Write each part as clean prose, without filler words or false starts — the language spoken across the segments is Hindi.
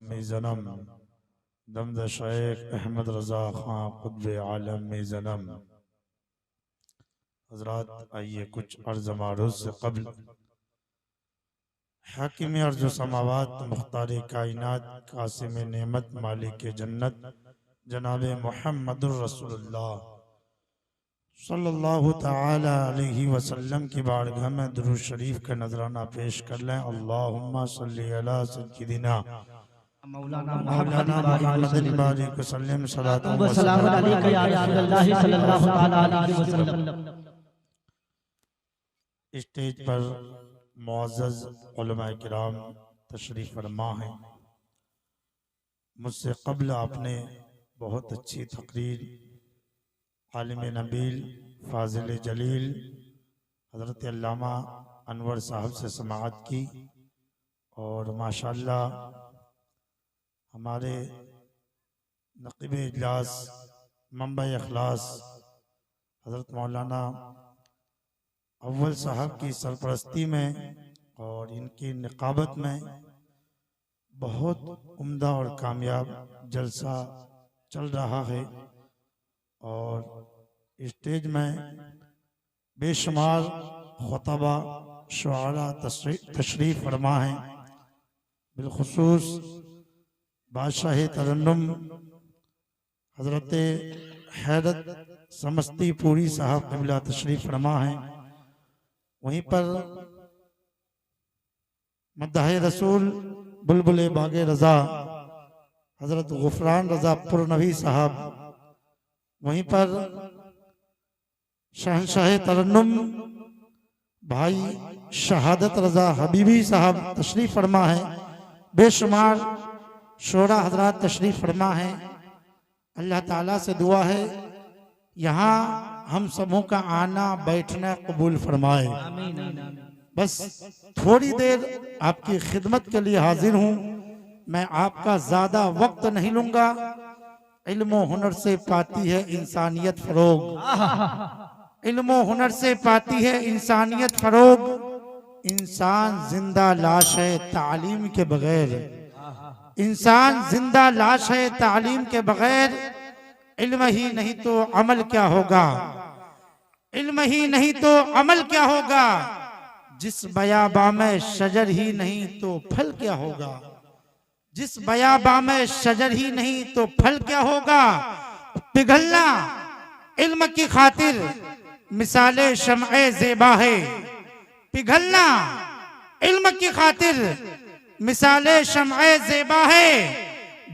में जन्म दमद शेख अहमद रजा खां खुतब आलम में जन्म। हजरात आइए कुछ अर्ज़ मारूज़ से कबल हाकिम अर्ज़ समावात मुख्तार कायनात कासिम नेमत मालिक जन्नत जनाब मुहम्मदुर रसूलुल्लाह सल्लल्लाहु तआला अलैहि वसल्लम की बारगाह में दुरूद शरीफ का नजराना पेश कर लें। अल्लाहुम्मा सल्ली अला सय्यिदिना मौलाना मुहम्मदिन बारिक वसल्लम सलातु व सलाम अलैका या रसूलल्लाह सल्लल्लाहु तआला अलैहि वसल्लम। स्टेज पर मुअज़्ज़ज़ उलमा किराम तशरीफ फरमा हैं। मुझसे कबल आपने बहुत अच्छी तकरीर आलिम नबील फाजिल जलील हज़रत अल्लामा अनवर साहब से समाअत की और माशाअल्लाह हमारे नक़ीब इजलास मंबा इखलास हज़रत मौलाना अव्वल साहब की सरपरस्ती में और इनकी निकाबत में बहुत उम्दा और कामयाब जलसा चल रहा है और स्टेज में बेशुमार खुतबा शुआरा तशरीफ फरमा हैं। बिलखुसूस बादशाह तरन्नुम हजरत हैरत समस्तीपुरी साहब क़िबला तशरीफ फरमा हैं। वहीं पर मद्दाह रसूल बुलबुल बागे रजा हजरत गुफरान रजा पुरनवी साहब, वहीं पर शहंशाह तरन्नुम भाई शहादत रजा हबीबी साहब तशरीफ फरमा है। बेशुमार शोरा हजरात तशरीफ फरमा है। अल्लाह ताला से दुआ है यहाँ हम सबों का आना बैठना कबूल फरमाए। बस थोड़ी देर आपकी खिदमत के लिए हाजिर हूँ। मैं आपका ज्यादा वक्त नहीं लूंगा। इल्म हुनर से पाती है इंसानियत फरोग, इल्म हुनर से पाती है इंसानियत फरोग। इंसान जिंदा लाश है तालीम के बगैर, इंसान जिंदा लाश है तालीम के बगैर। इल्म ही नहीं तो अमल क्या होगा, इल्म ही नहीं तो अमल क्या होगा। जिस बयाबा में शजर ही नहीं तो फल क्या होगा, जिस बयाबा में शजर ही नहीं तो फल क्या होगा। पिघलना इल्म की खातिर मिसाले शम्ए ज़ेबा है, पिघलना इल्म की खातिर मिसाले शम्ए ज़ेबा है।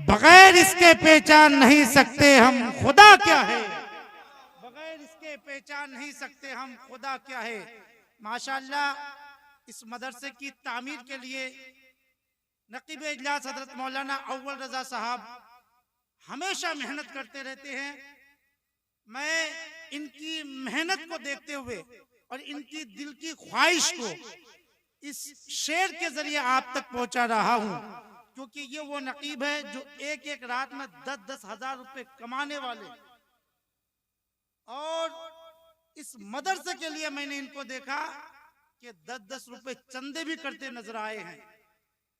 बगैर इसके पहचान नहीं सकते हम खुदा क्या है, बगैर इसके पहचान नहीं सकते हम खुदा क्या है। माशाअल्लाह इस मदरसे की तामीर के लिए नक़ीब इजलास हजरत मौलाना अव्वल रजा साहब हमेशा मेहनत करते रहते हैं। मैं इनकी मेहनत को देखते हुए और इनकी दिल की ख्वाहिश को इस शेर के जरिए आप तक पहुंचा रहा हूं, क्योंकि ये वो नक़ीब है जो एक एक रात में 10-10 हजार रुपए कमाने वाले। और इस मदरसे के लिए मैंने इनको देखा कि 10-10 रुपए चंदे भी करते नजर आए हैं।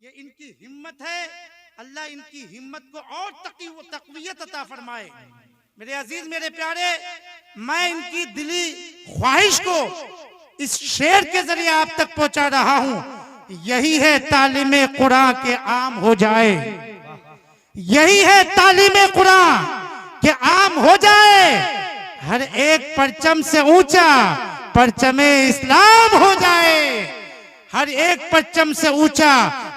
ये इनकी हिम्मत है। अल्लाह इनकी हिम्मत को और तक़वियत अता फरमाए। मेरे अजीज मेरे प्यारे, मैं इनकी दिली ख्वाहिश को इस शेर के जरिए आप तक पहुंचा रहा हूं। यही है तालीमे कुरान के आम हो जाए, यही है तालीमे कुरान के आम हो जाए। हर एक परचम से ऊंचा परचमे इस्लाम हो जाए, हर एक परचम से ऊंचा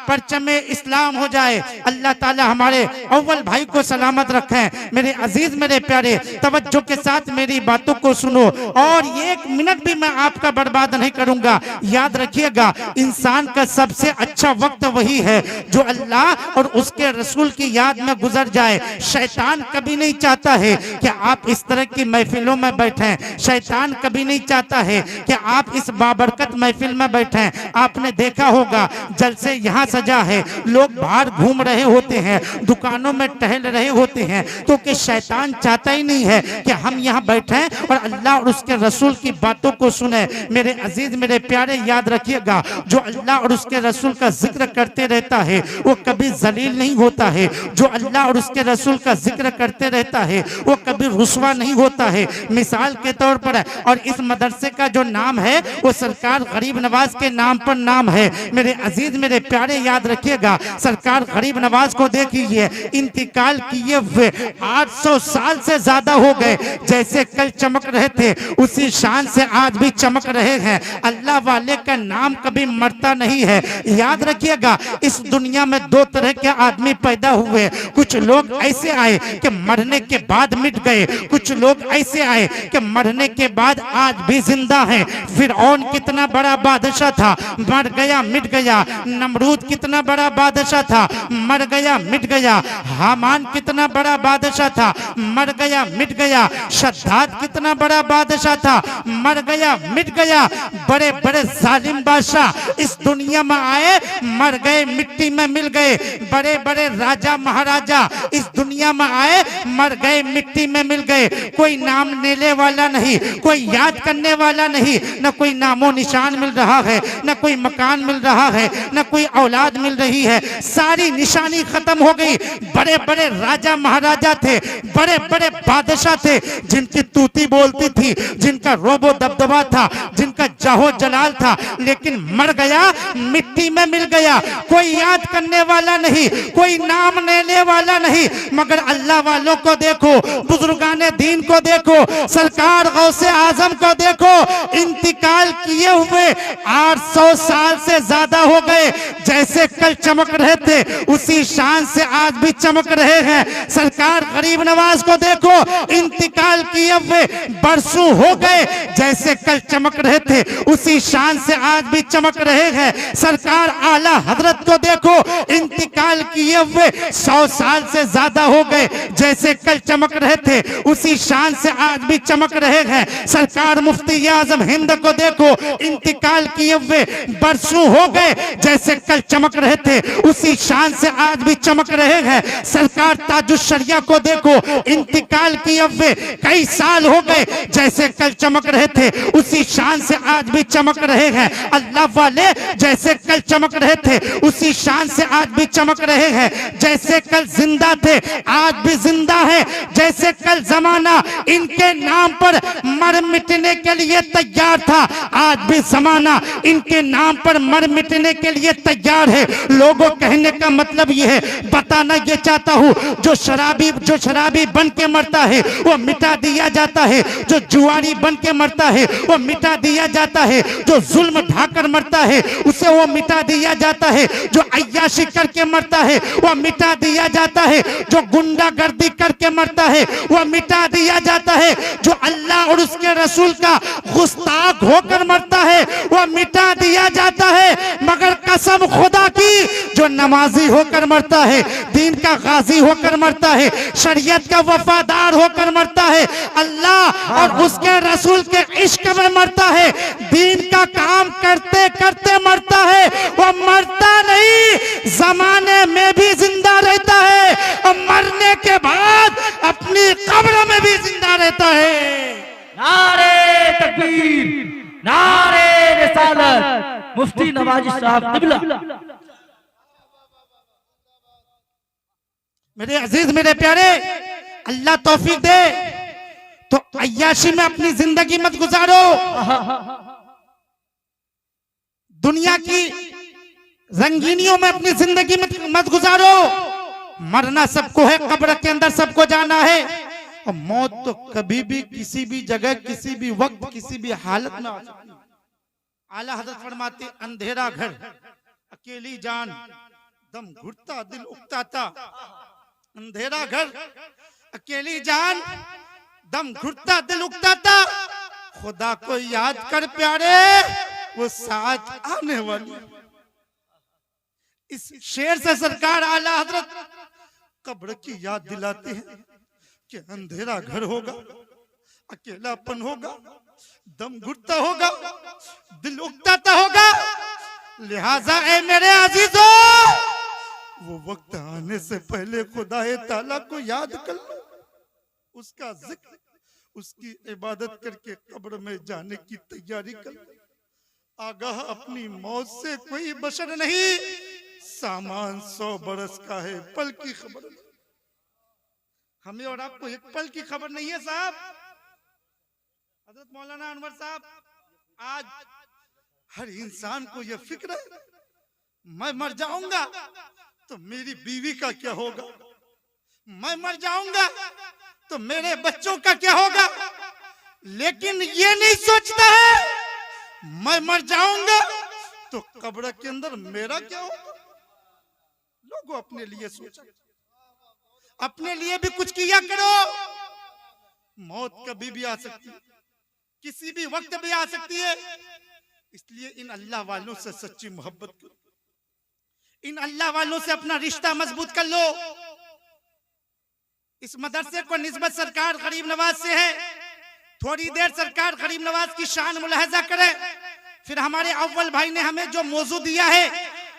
परचमे इस्लाम हो जाए। अल्लाह ताला हमारे अव्वल भाई को सलामत रखें। मेरे अजीज मेरे प्यारे, तवज्जो के साथ मेरी बातों को सुनो और एक मिनट भी मैं आपका बर्बाद नहीं करूंगा। याद रखिएगा, इंसान का सबसे अच्छा वक्त वही है जो अल्लाह और उसके रसूल की याद में गुजर जाए। शैतान कभी नहीं चाहता है कि आप इस तरह की महफिलों में बैठें। शैतान कभी नहीं चाहता है कि आप इस बाबरकत महफिल में बैठें। आपने देखा होगा जलसे यहाँ सजा है, लोग बाहर घूम रहे होते हैं, दुकानों में टहल रहे होते हैं, तो कि शैतान चाहता ही नहीं है कि हम यहाँ बैठे और अल्लाह और उसके रसूल की बातों को सुने। मेरे अजीज मेरे प्यारे याद रखिएगा, जो अल्लाह और उसके रसूल का जिक्र करते रहता है वो कभी जलील नहीं होता है। जो अल्लाह और उसके रसूल का जिक्र करते रहता है वो कभी रुस्वा नहीं होता है। मिसाल के तौर पर, और इस मदरसे का जो नाम है वो सरकार गरीब नवाज के नाम पर नाम है। मेरे अजीज मेरे प्यारे याद रखिएगा, सरकार गरीब नवाज को देखिए, इंतकाल किए हुए 800 साल से ज्यादा हो गए, जैसे कल चमक रहे थे उसी शान से आज भी चमक रहे हैं। अल्लाह वाले का नाम कभी मरता नहीं है। याद रखिएगा, इस दुनिया में दो तरह के आदमी पैदा हुए, कुछ लोग ऐसे आए कि मरने के बाद मिट गए, कुछ लोग ऐसे आए कि मरने के बाद आज भी जिंदा हैं। फिरौन कितना बड़ा बादशाह था, मर गया मिट गया। नमरूद कितना बड़ा बादशाह था, मर गया मिट गया। हामान कितना बड़ा बादशाह था, मर गया मिट गया। शद्दाद कितना बड़ा बादशाह था, मर गया मिट गया। बड़े बड़े जालिम बादशाह इस दुनिया में आए, मर गए मिट्टी में मिल गए। बड़े बड़े राजा महाराजा इस दुनिया में आए, मर गए मिट्टी में मिल गए। कोई नाम लेने वाला नहीं, कोई याद करने वाला नहीं, न कोई नामो निशान मिल रहा है, न कोई मकान मिल रहा है, न कोई औलाद मिल रही है। सारी निशानी खत्म हो गई। बड़े बड़े राजा महाराजा थे, बड़े बड़े बादशाह थे, जिनकी तूती बोलती थी, जिनका रोबो दबदबा था, जिनका जाहो जलाल था, लेकिन मर गया मिट्टी में मिल गया। कोई याद करने वाला नहीं, कोई नाम लेने वाला नहीं। मगर अल्लाह वालों को देखो, बुजुर्गाने दीन को देखो, सरकार गौसे आजम को देखो, इंतकाल किए हुए 800 साल से ज्यादा हो गए, जैसे कल चमक रहे थे उसी शान से आज भी चमक रहे हैं। सरकार गरीब नवाज को देखो, इंतकाल किए हुए बरसों हो गए, जैसे कल चमक रहे थे उसी शान से आज भी चमक रहे हैं। सरकार आला हजरत को देखो, इंतकाल किए हुए 100 साल से ज्यादा हो गए, जैसे कल चमक रहे थे उसी शान से आज भी चमक रहे हैं। सरकार मुफ्ती आजम हिंद को देखो, इंतकाल किए हुए बरसों हो गए, जैसे कल चमक रहे थे उसी शान से आज भी चमक रहे हैं। सरकार ताजुशरिया को देखो, इंतकाल किए हुए कई साल हो गए, जैसे कल चमक रहे थे उसी शान से आज भी चमक रहे हैं। अल्लाह वाले जैसे कल चमक रहे थे उसी शान से आज भी चमक रहे हैं। जैसे कल जिंदा थे आज भी जिंदा है, जैसे कल जमाना इनके नाम पर मर मिटने के लिए तैयार था, आज भी जमाना इनके नाम पर मर मिटने के लिए तैयार है। लोगों कहने का मतलब यह है, बताना ये चाहता हूँ, जो शराबी बन के मरता है वो मिटा दिया जाता है, जो जुआरी बन के मरता है वो मिटा दिया जाता है, जो जुल्म ढाकर मरता है उसे वो मिटा दिया जाता है, जो अय्याशी करके मरता है वो मिटा दिया जाता है, जो गुंडागर्दी करके मरता है वो मिटा दिया जाता है, जो अल्लाह और उसके रसूल का गुस्ताख होकर मरता है वो मिटा दिया जाता है। मगर कसम खुदा की, जो नमाजी होकर मरता है, दीन का गाजी होकर मरता है, शरीयत का वफादार होकर मरता है, अल्लाह और उसके रसूल के इश्क में मरता है, दीन का काम करते करते मरता है, वो मरता नहीं, जमाने में भी जिंदा रहता है और मरने के बाद अपनी कब्र में भी जिंदा रहता है। नारे तकबीर, नारे रिसालत, मुफ्ती नवाजी साहब किबला। मेरे अजीज मेरे प्यारे, अल्लाह तौफीक दे तो अय्याशी में अपनी जिंदगी मत गुजारो, दुनिया की रंगीनियों में अपनी जिंदगी मत गुजारो। मरना सबको है, कब्र के अंदर सबको जाना है, और मौत तो कभी भी किसी भी जगह किसी भी वक्त किसी भी हालत में आ सकती है। आला हजरत फरमाते, अंधेरा घर अकेली जान दम घुटता दिल उकताता। अंधेरा घर अकेली जान दम घुटता दिल उकताता। खुदा को याद कर प्यारे, वो साथ आने वाली। इस शेर से सरकार आला हजरत कब्र की याद दिलाते हैं कि अंधेरा घर होगा, अकेलापन होगा, दम घुटता होगा, दिल उकताता होगा, लिहाजा ए मेरे अजीजों, वो वक्त आने से पहले खुदाए ताला को याद कर लो, उसका जिक्र, उसकी इबादत करके कब्र में जाने की तैयारी कर लो। आगाह अपनी मौत से कोई बशर नहीं, सामान 100 बरस का है, पल की खबर नहीं। हमें और आपको एक पल की खबर नहीं है साहब। हजरत मौलाना अनवर साहब, आज हर इंसान को यह फिक्र है, मैं मर जाऊंगा तो मेरी बीवी का क्या होगा, मैं मर जाऊंगा तो मेरे बच्चों का क्या होगा, लेकिन ये नहीं सोचता है मैं मर जाऊंगा तो कब्र के अंदर मेरा क्या होगा। लोगों अपने लिए सोचा, अपने लिए भी कुछ किया करो। मौत कभी भी आ सकती है, किसी भी वक्त भी आ सकती है, इसलिए इन अल्लाह वालों से सच्ची मोहब्बत करो, इन अल्लाह वालों से अपना रिश्ता मजबूत कर लो। इस मदरसे को निस्बत सरकार गरीब नवाज से है। थोड़ी देर सरकार गरीब नवाज की शान मुलाहजा करें, फिर हमारे अव्वल भाई ने हमें जो मौजू दिया है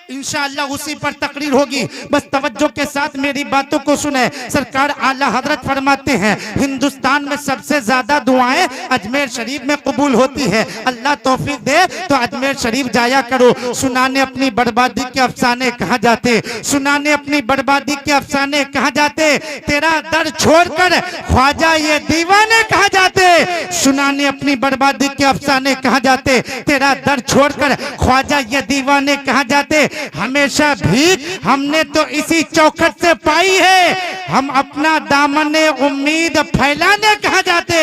इंशाअल्लाह उसी पर तकरीर होगी। बस तवज्जो के साथ मेरी बातों को सुने। सरकार आला हजरत फरमाते हैं, हिंदुस्तान में सबसे ज्यादा दुआएं अजमेर शरीफ में कबूल होती है। अल्लाह तौफीक दे तो अजमेर शरीफ जाया करो। सुनाने अपनी बर्बादी के अफसाने कहाँ जाते, सुनाने अपनी बर्बादी के अफसाने कहाँ जाते, तेरा दर छोड़कर ख्वाजा ये दीवाने कहाँ जाते, सुनाने अपनी बर्बादी के अफसाने कहाँ जाते, तेरा दर छोड़कर ख्वाजा ये दीवाने कहाँ जाते। हमेशा भीख हमने तो इसी चौखट से पाई है, हम अपना दामने उम्मीद फैलाने कहाँ जाते,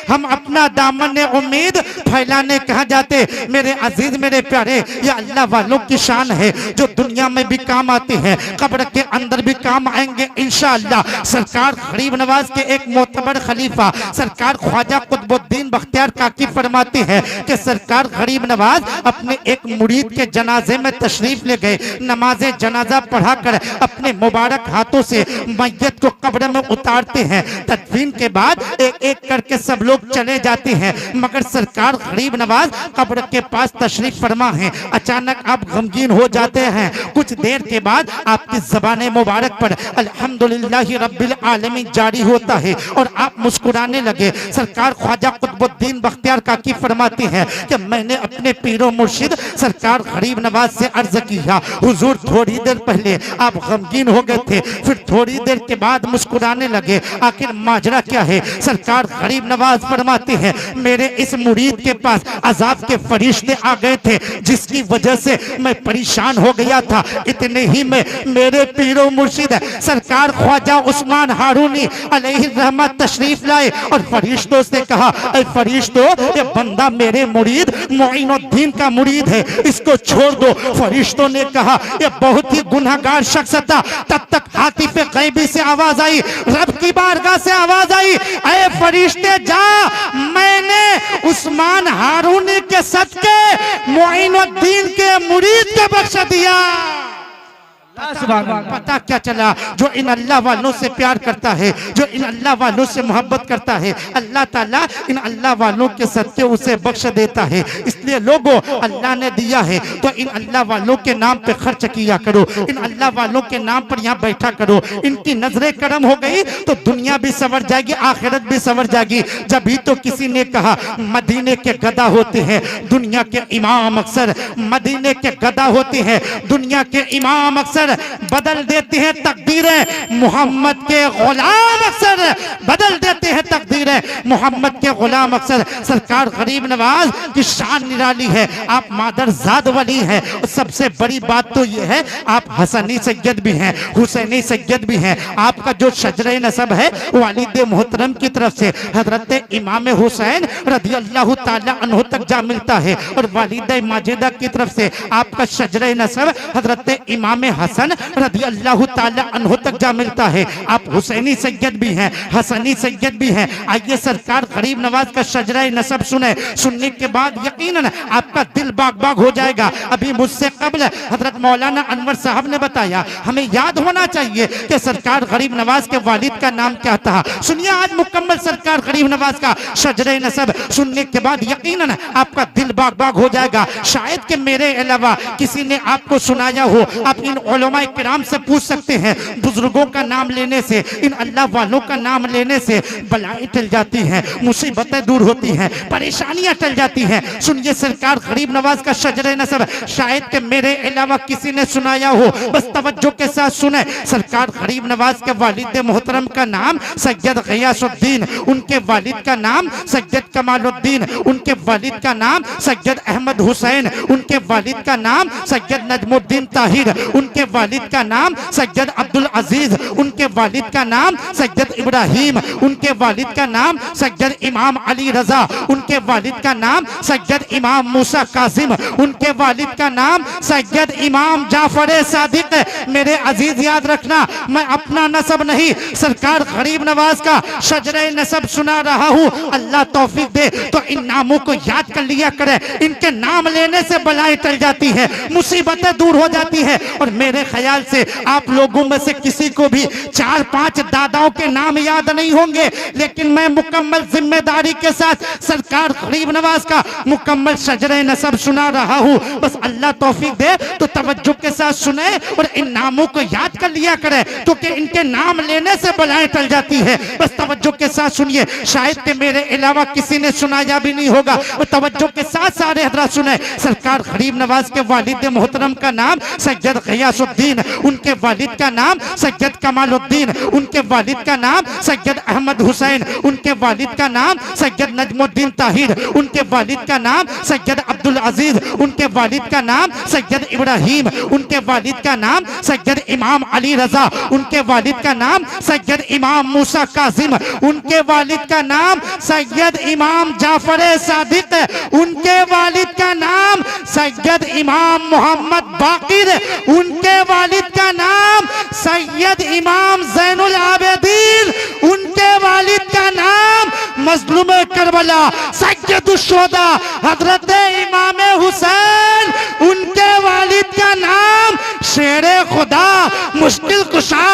हम अपना दामने उम्मीद फैलाने कहाँ जाते। मेरे अजीज मेरे प्यारे, ये अल्लाह वालों की शान है जो दुनिया में भी काम आती है, कब्र के अंदर भी काम आएंगे इंशाअल्लाह। सरकार गरीब नवाज के एक मोतबर खलीफा सरकार ख्वाजा कुतुबुद्दीन बख्तियार काकी फरमाते हैं कि सरकार गरीब नवाज अपने एक मुरीद के जनाजे में तशरीफ ले गए। नमाजे जनाजा पढ़ाकर अपने मुबारक हाथों से मैयत को कब्र में उतारते हैं। तदफीन के बाद एक एक करके सब लोग चले जाते हैं, मगर सरकार गरीब नवाज कब्र के पास तशरीफ फरमा है। अचानक आप गमगीन हो जाते हैं। कुछ देर के बाद आपकी ज़बान मुबारक पर अल्हम्दुलिल्लाह रब्बिल आलमीन जारी होता है और आप मुस्कुराने लगे। सरकार ख्वाजा कुतुबुद्दीन बख्तियार काकी फरमाते हैं कि मैंने अपने पीरो मुर्शिद सरकार गरीब नवाज से अर्ज किया, हुजूर थोड़ी देर पहले आप गमगीन हो गए थे, फिर थोड़ी देर के बाद मुस्कुराने लगे, आखिर माजरा क्या है। सरकार गरीब नवाज फरमाते हैं, मेरे इस मुरीद के पास अजाब के फरिश्ते आ गए थे जिसकी वजह से मैं परेशान हो गया था। इतने ही में मेरे पीरो मुर्शिद सरकार ख्वाजा उस्मान हारूनी अलैहि रहमत तशरीफ लाए और फरिश्तों से कहा, ऐ फरिश्तों, ये बंदा मेरे मुरीद मोइनुद्दीन का मुरीद है, इसको छोड़ दो। फरिश्तों ने कहा, ये बहुत ही गुनहगार शख्स था। तब तक हाथी पे गैबी से आवाज आई, रब की बारगाह से आवाज आई, ऐ फरिश्ते जा, मैंने उस्मान हारूनी के सदके मोइनुद्दीन के मुरीद को बख्श दिया। पता क्या चला, जो इन अल्लाह वालों से प्यार करता है, जो इन अल्लाह वालों से मोहब्बत करता है, अल्लाह ताला इन अल्लाह वालों के सदके उसे बख्श देता है। इसलिए लोगों, अल्लाह ने दिया है तो इन अल्लाह वालों के नाम पे खर्च किया करो, इन अल्लाह वालों के नाम पर यहाँ बैठा करो। इनकी नजरें करम हो गई तो दुनिया भी संवर जाएगी, आखिरत भी संवर जाएगी। जब ही तो किसी ने कहा मदीने के गदा होते हैं दुनिया के इमाम, अक्सर मदीने के गदा होते हैं दुनिया के इमाम, अक्सर बदल देते हैं तकदीरें। मोहम्मद के गुलाम अक्सर बदल देते हैं तकदीरें, मोहम्मद के गुलाम अक्सर। सरकार गरीब नवाज की शान निराली है, आप मादरजाद वली हैं। सबसे बड़ी बात तो ये है, आप हसनी सैयद भी हैं, हुसैनी सैयद भी हैं। आपका जो शजरे नसब है वालिद मोहतरम की तरफ से हजरत इमाम हुसैन रज़ी अल्लाह ताला अन्हु तक जा मिलता है, और वालिद माजिदा की तरफ से आपका शजरे नसब हजरत इमाम हसन रदी अल्लाह ताला अन्हु तक जा मिलता है। आप हुसैनी सैयद भी हैं, हसनी सैयद भी हैं। आइए सरकार गरीब नवाज का शजरा नसब सुने, सुनने के बाद यकीनन आपका दिल बाग बाग हो जाएगा। अभी मुझसे कबल हजरत मौलाना अनवर साहब ने बताया, हमें याद होना चाहिए कि सरकार गरीब नवाज के वालिद का नाम क्या था। सुनिए आज मुकम्मल सरकार गरीब नवाज का शजरे नसब सुनने के बाद यकीनन आपका दिल बाग बाग हो जाएगा। शायद कि मेरे अलावा किसी ने आपको सुनाया हो। आप इन उलमाए किराम से पूछ सकते हैं। बुजुर्गों का नाम लेने से, इन अल्लाह वालों का नाम लेने से बलाएं टल जाती हैं, मुसीबतें दूर होती हैं, परेशानियां टल जाती हैं। सुनिए सरकार गरीब नवाज का शजरे नसब शायद कि मेरे अलावा किसी ने सुनाया हो, बस तवज्जो के साथ सुने। सरकार गरीब नवाज के वालिद मोहतरम का नाम सैयद गयासुद्दीन, उनके वालिद का नाम सैयद कमालुद्दीन, उनके वालिद का नाम सैयद अहमद हुसैन, उनके वालिद का नाम सैयद नजमुद्दीन ताहिर, उनके वालिद का नाम सैयद अब्दुल अजीज, उनके वालिद का नाम सैयद इब्राहिम, उनके वालिद का नाम सैयद इमाम अली रजा, उनके वालिद का नाम सैयद इमाम मूसा कासिम, उनके वालिद का नाम सैयद इमाम जाफर सादिक। मेरे अजीज याद रखना, मैं अपना नसब नहीं सरकार गरीब नवाज का शजरे नसब सुना रहा हूँ। अल्लाह तौफीक दे तो इन नामों को याद कर लिया करे। इनके नाम लेने से बलाएं टल जाती है, मुसीबतें दूर हो जाती है। और मेरे ख्याल से आप लोगों में से किसी को भी 4-5 दादाओं के नाम याद नहीं होंगे, लेकिन मैं मुकम्मल जिम्मेदारी के साथ सरकार गरीब नवाज का मुकम्मल शजरे नसब सुना रहा हूँ। बस अल्लाह तौफीक दे तो तवज्जो के साथ सुने और इन नामों को याद कर लिया करे, क्योंकि इनके नाम लेने से बलाएं टल जाती है। बस तवज्जो के साथ सुनिए, शायद कि मेरे अलावा किसी ने सुनाया भी नहीं होगा। और तवज्जो के साथ सारे हजरात सुने। सरकार गरीब नवाज के वालिद मोहतरम का नाम सैयद गयासुद्दीन, उनके वालिद का नाम सैयद कमालुद्दीन, उनके वालिद का नाम सैयद अहमद हुसैन, उनके वालिद का नाम सैयद नजमुद्दीन ताहिर, उनके वालिद का नाम सैयद अब्दुल अजीज, उनके वालिद का नाम सैयद इब्राहिम, उनके वालिद का नाम सैयद इमाम अली रजा, उनके वालिद का नाम सैयद इमाम मूसा कासिम, उनके वालिद का नाम सैयद इमाम जाफर सादिक, उनके वालिद का नाम सैयद इमाम मोहम्मद बाकिर, उनके वालिद का नाम सैयद इमाम ज़ैनुल आबिदीन, उनके वालिद का नाम मजलूम करबला सैयद शुहदा हजरत इमाम हुसैन, उनके वालिद का नाम शेरे खुदा मुश्किल कुशा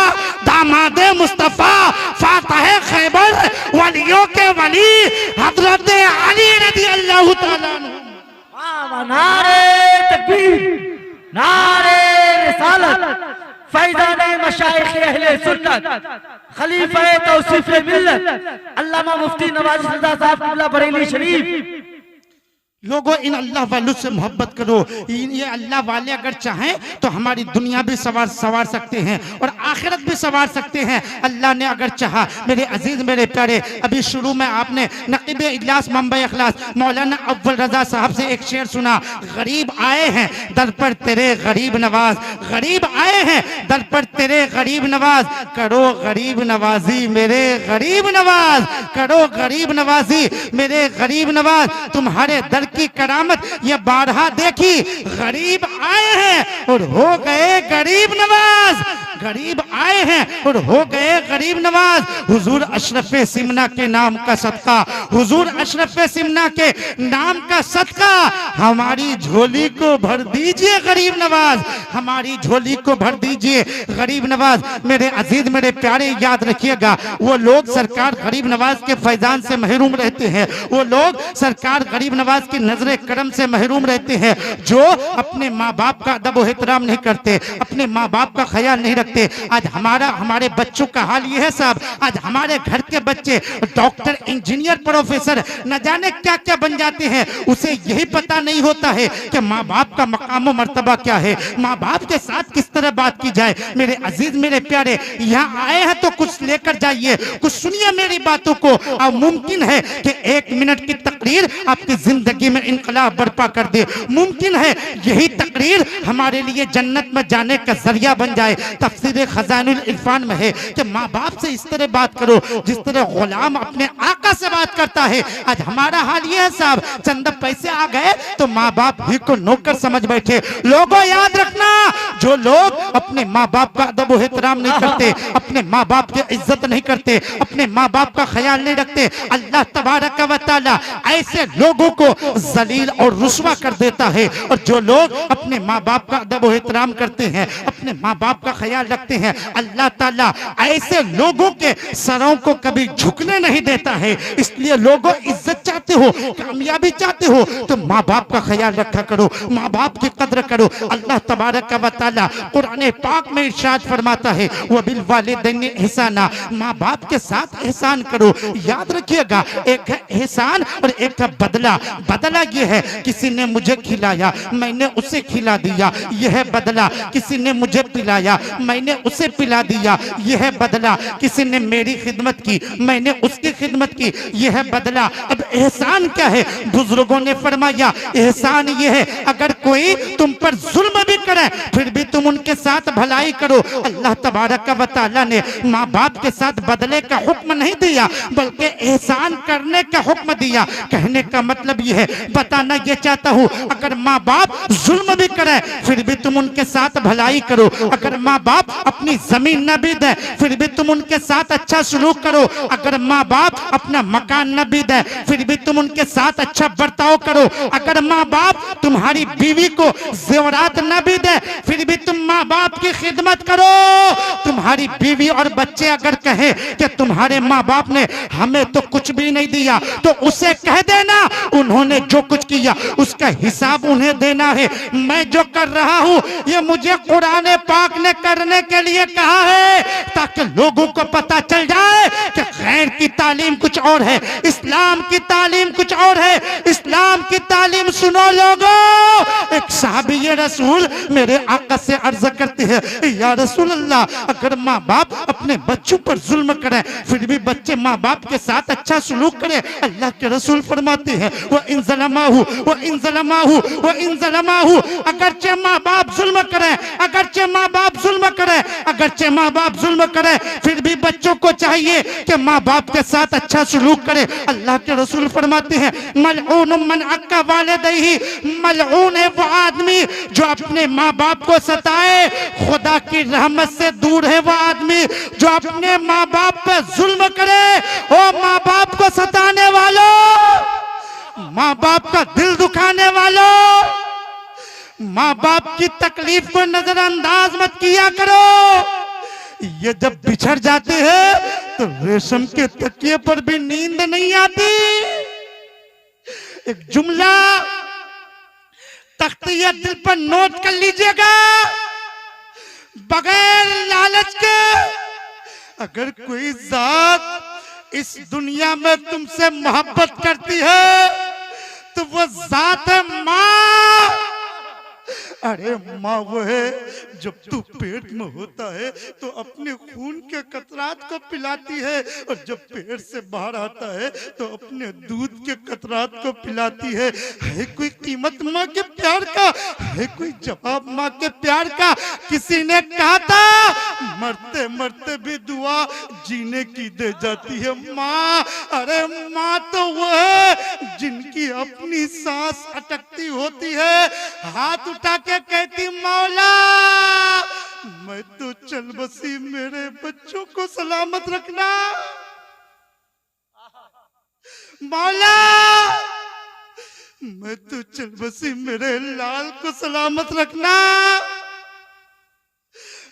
दामाद मुस्तफा फातह खैबर वलियों के वली हजरत अली रज़ी अल्लाह ताला अन्हु। नारे तकबीर, नारे रिसालत, फैज़ान मशाइख अहले सुन्नत, खलीफा तौसीफ मिल्लत अल्लामा मुफ्ती नवाज रज़ा साहब क़िबला बरेली शरीफ। लोगों इन अल्लाह वालों से मोहब्बत करो। ये अल्लाह वाले अगर चाहें तो हमारी दुनिया भी सवार सकते हैं और आखिरत भी सवार सकते हैं, अल्लाह ने अगर चाहा। मेरे अजीज मेरे प्यारे, अभी शुरू में आपने नकीब इजलास मुंबई अखलास मौलाना अव्वल रजा साहब से एक शेर सुना, गरीब आए हैं दर पर तेरे गरीब नवाज, गरीब आए हैं दर पर तेरे गरीब नवाज, करो गरीब नवाजी मेरे गरीब नवाज, करो गरीब नवाजी मेरे गरीब नवाज। तुम्हारे दर की करामत ये बारहा देखी, गरीब आए हैं और हो गए गरीब नवाज, गरीब आए हैं और हो गए गरीब नवाज। हुजूर अशरफ सिमना के नाम का सदका, हुजूर अशरफ सिमना के नाम का सदका हमारी झोली को भर दीजिए गरीब नवाज, हमारी झोली को भर दीजिए गरीब नवाज। मेरे अजीज मेरे प्यारे, याद रखिएगा, वो लोग सरकार गरीब नवाज के फैजान से महरूम रहते हैं, वो लोग सरकार गरीब नवाज की नजरे करम से महरूम रहते हैं जो अपने माँ बाप का अदब और एहतराम नहीं करते, अपने माँ बाप का ख्याल नहीं रखते। आज हमारे बच्चों का हाल ये है साहब, आज हमारे घर के बच्चे डॉक्टर, इंजीनियर, प्रोफेसर न जाने क्या क्या बन जाते हैं, उसे यही पता नहीं होता है कि माँ बाप का मकाम व मर्तबा क्या है, माँ बाप के साथ किस तरह बात की जाए। मेरे अजीज मेरे प्यारे, यहाँ आए हैं तो कुछ लेकर जाइए, कुछ सुनिए मेरी बातों को। और मुमकिन है कि 1 मिनट की तकरीर आपकी जिंदगी में इनकलाब बर्पा कर दे, मुमकिन है यही तकरीर हमारे लिए जन्नत में जाने का जरिया बन जाए। तफसीर खजानुल इरफान में है कि माँ बाप से इस तरह बात करो जिस तरह गुलाम अपने आका ममता से बात करता है। आज हमारा हाल ये है साहब, चंद पैसे आ गए तो माँ बाप ही को नौकर समझ बैठे। लोगों याद रखना, जो लोग अपने माँ बाप का अदब और एहतराम नहीं करते, अपने माँ बाप की इज्जत नहीं करते, अपने माँ बाप का ख्याल नहीं रखते, अल्लाह तबारक व तआला ऐसे लोगों को जलील और रुस्वा कर देता है। और जो लोग अपने माँ बाप का अदब और एहतराम करते हैं, अपने माँ बाप का ख्याल रखते हैं, अल्लाह ताला ऐसे लोगों के सरों को कभी झुकने नहीं देता है। इसलिए लोगों, इज्जत चाहते हो, कामयाबी चाहते हो तो माँ बाप का ख्याल रखा करो, माँ बाप की कद्र करो। अल्लाह तबारक व तआला कुरान पाक में इरशाद फरमाता है, व बिल वालिदैन एहसाना, माँ बाप के साथ एहसान करो। याद रखिएगा, एक है एहसान और एक है बदला। बदला ये है किसी ने मुझे खिलाया, मैंने उसे खिला दिया, यह है बदला। किसी ने मुझे पिलाया, मैंने उसे पिला दिया, यह है बदला। किसी ने मेरी खिदमत की, मैंने उसकी खिदमत की, यह है बदला। अब एहसान क्या है? बुजुर्गों ने फरमाया एहसान यह है, अगर कोई तुम पर जुल्म भी करे फिर भी तुम उनके साथ भलाई करो। अल्लाह तबारक व तआला ने माँ बाप के साथ बदले का हुक्म नहीं दिया, बल्कि एहसान करने का हुक्म दिया। कहने का मतलब यह है, बताना यह चाहता हूँ, अगर माँ बाप जुल्म भी करे फिर भी तुम उनके साथ भलाई करो। अगर माँ बाप अपनी जमीन न भी दे फिर भी तुम उनके साथ अच्छा सलूक करो। अगर माँ बाप अपना मकान न भी दे फिर भी तुम उनके साथ अच्छा बर्ताव करो। अगर माँ बाप तुम्हारी बीवी को जेवरात न भी दे फिर भी तुम माँ बाप की खिदमत करो। तुम्हारी बीवी और बच्चे अगर कहे कि तुम्हारे माँ बाप ने हमें तो कुछ भी नहीं दिया, तो उसे कह देना उन्होंने जो कुछ किया उसका हिसाब उन्हें देना है। मैं जो कर रहा हूँ ये मुझे कुरान पाक ने करने के लिए कहा है, ताकि लोगों को पता चल जाए कि गैर की तालीम कुछ और है, इस्लाम की तालीम कुछ और है। इस्लाम की तालीम सुनो लोगों। एक साहबी रसूल मेरे आका से अर्ज करते हैं, या रसूल अल्लाह, अगर माँ बाप अपने बच्चों पर जुल्म करें फिर भी बच्चे माँ बाप के साथ अच्छा सलूक करें। अल्लाह के रसूल फरमाते हैं, वो इन ज़लमाहु वो इन ज़लमाहु वो इन ज़लमाहु, अगरचे माँ बाप जुल्म करें, अगरचे माँ बाप जुल्म करें, अगरचे माँ बाप जुल्म करें फिर भी बच्चों को चाहिए कि माँ बाप के साथ अच्छा सलूक करें। अल्लाह के रसूल फरमाते हैं, मलऊन मन अक्का वालिदैहि, मलऊन है वो आदमी जो अपने माँ बाप को सताए, खुदा की रहमत से दूर है वो आदमी जो अपने माँ बाप पर जुल्म करे। ओ माँ बाप को सताने वालों, माँ बाप का दिल दुखाने वालों, माँ बाप की तकलीफ को नजरअंदाज मत किया करो। ये जब बिछड़ जाते हैं तो रेशम के तकिए पर भी नींद नहीं आती। एक जुमला तख्तिया दिल पर नोट कर लीजिएगा, बगैर लालच के, अगर कोई जात इस दुनिया में तुमसे मोहब्बत करती है तो वो जात है माँ। अरे माँ वो है जब तू पेट में होता है तो अपने खून के कतरात को पिलाती है, और जब पेट से बाहर आता है तो अपने दूध के कतरात को पिलाती है। कोई कीमत माँ के प्यार का? है कोई जवाब माँ के प्यार का? किसी ने कहा था मरते मरते भी दुआ जीने की दे जाती है माँ। अरे माँ तो वो है जिनकी अपनी सांस अटकती होती है, हाथ उठा के कहती मौला मैं तो चल बसी, मेरे बच्चों को सलामत रखना। मौला मैं तो चल बसी, मेरे लाल को सलामत रखना।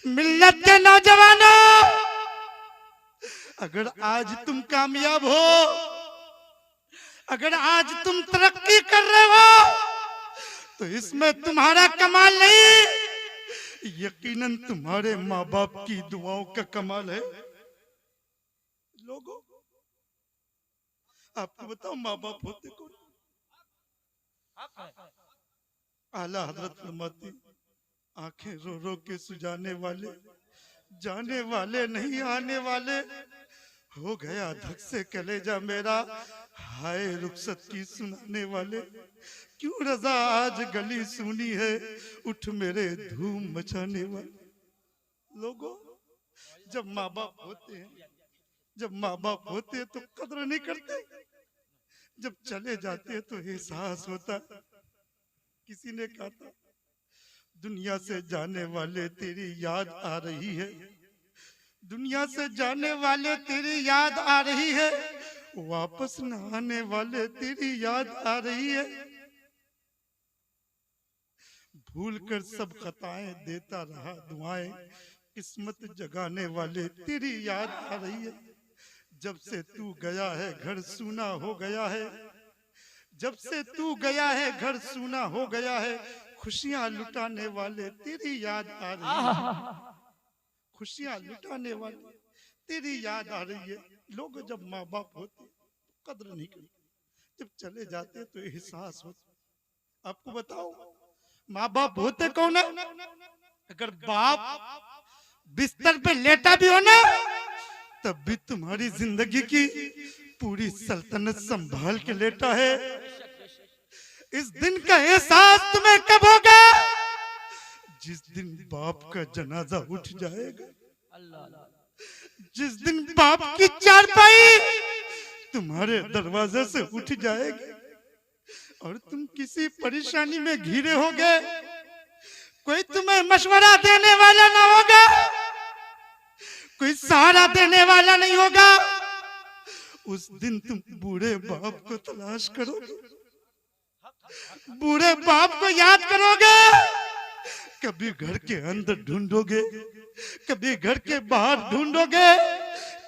मिल्लत के नौजवानों, अगर आज तुम कामयाब हो, अगर आज तुम तरक्की कर रहे हो तो इसमें तुम्हारा कमाल नहीं, यकीनन तुम्हारे माँ बाप की दुआओं का कमाल है। लोगों आपको बताओ माँ बाप होते कौन? आला हजरत फरमाती, आंखें रो रो के सुजाने वाले, जाने वाले नहीं आने वाले। हो गया धक से कलेजा मेरा, हाय रुखसत की सुनाने वाले। क्यों रजा आज गली सुनी है, उठ मेरे धूम मचाने वाले। लोगों जब माँ बाप होते हैं, जब माँ बाप होते तो कदर नहीं करते, जब चले जाते तो एहसास होता। किसी ने कहा था दुनिया से जाने वाले तेरी याद आ रही है, दुनिया से जाने वाले तेरी याद आ रही है, वापस न आने वाले तेरी याद आ रही है। भूल कर सब खताएं देता रहा दुआएं, किस्मत जगाने वाले तेरी याद आ रही है। जब से तू गया है घर सूना हो गया है, जब से तू गया है घर सूना हो गया है, खुशियां लुटाने वाले तेरी याद आ रही है, खुशियां लुटाने वाले तेरी याद आ रही है। लोग जब माँ बाप होते कद्र नहीं करते, जब चले जाते तो एहसास होता। आपको बताओ माँ बाप होते कौन है? अगर बाप बिस्तर पे लेटा भी हो ना तब भी तुम्हारी जिंदगी की पूरी सल्तनत संभाल के लेटा है। इस दिन का एहसास तुम्हें कब होगा? जिस दिन बाप का जनाजा उठ जाएगा, जिस दिन बाप की चारपाई तुम्हारे दरवाजे से उठ जाएगी और तुम किसी परेशानी में घिरे होगे, कोई तुम्हें मशवरा देने वाला ना होगा, कोई सहारा देने वाला नहीं होगा। उस दिन तुम बूढ़े बाप को तलाश करोगे, बूढ़े बाप को याद करोगे। कभी घर के अंदर ढूंढोगे, कभी घर के बाहर ढूंढोगे।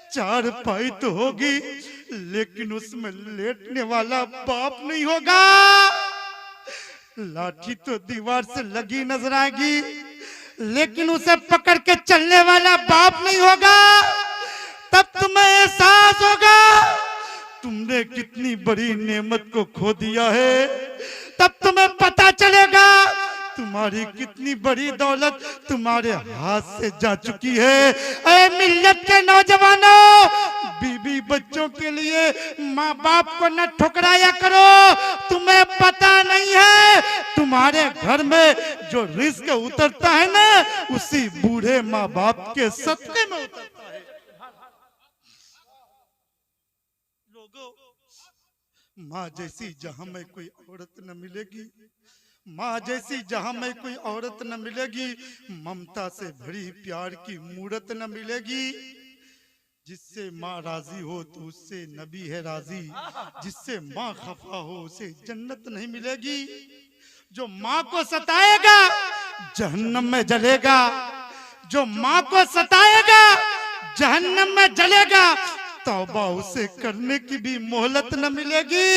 चार पाई तो होगी लेकिन उसमें लेटने वाला बाप नहीं होगा। लाठी तो दीवार से लगी नजर आएगी लेकिन उसे पकड़ के चलने वाला बाप नहीं होगा। तब तुम्हें एहसास होगा तुमने कितनी बड़ी नेमत को खो दिया है। तब तुम्हें पता चलेगा तुम्हारी कितनी बड़ी दौलत तुम्हारे हाथ से जा चुकी है। ऐ मिल्लत के नौजवानों, बीबी बच्चों के लिए माँ बाप को न ठुकराया करो। तुम्हें पता नहीं है तुम्हारे घर में जो रिस्क उतरता है ना उसी बूढ़े माँ बाप के सदके में उतरता है। लोगों, माँ जैसी जहां में कोई औरत न मिलेगी, माँ जैसी जहां में कोई औरत न मिलेगी, ममता से भरी प्यार की मूरत न मिलेगी। जिससे माँ राजी हो तो उससे नबी है राजी, जिससे माँ खफा हो उसे जन्नत नहीं मिलेगी। जो माँ को सताएगा जहन्नम में जलेगा, जो माँ को सताएगा जहन्नम में जलेगा। तौबा उसे करने की भी मोहलत न मिलेगी।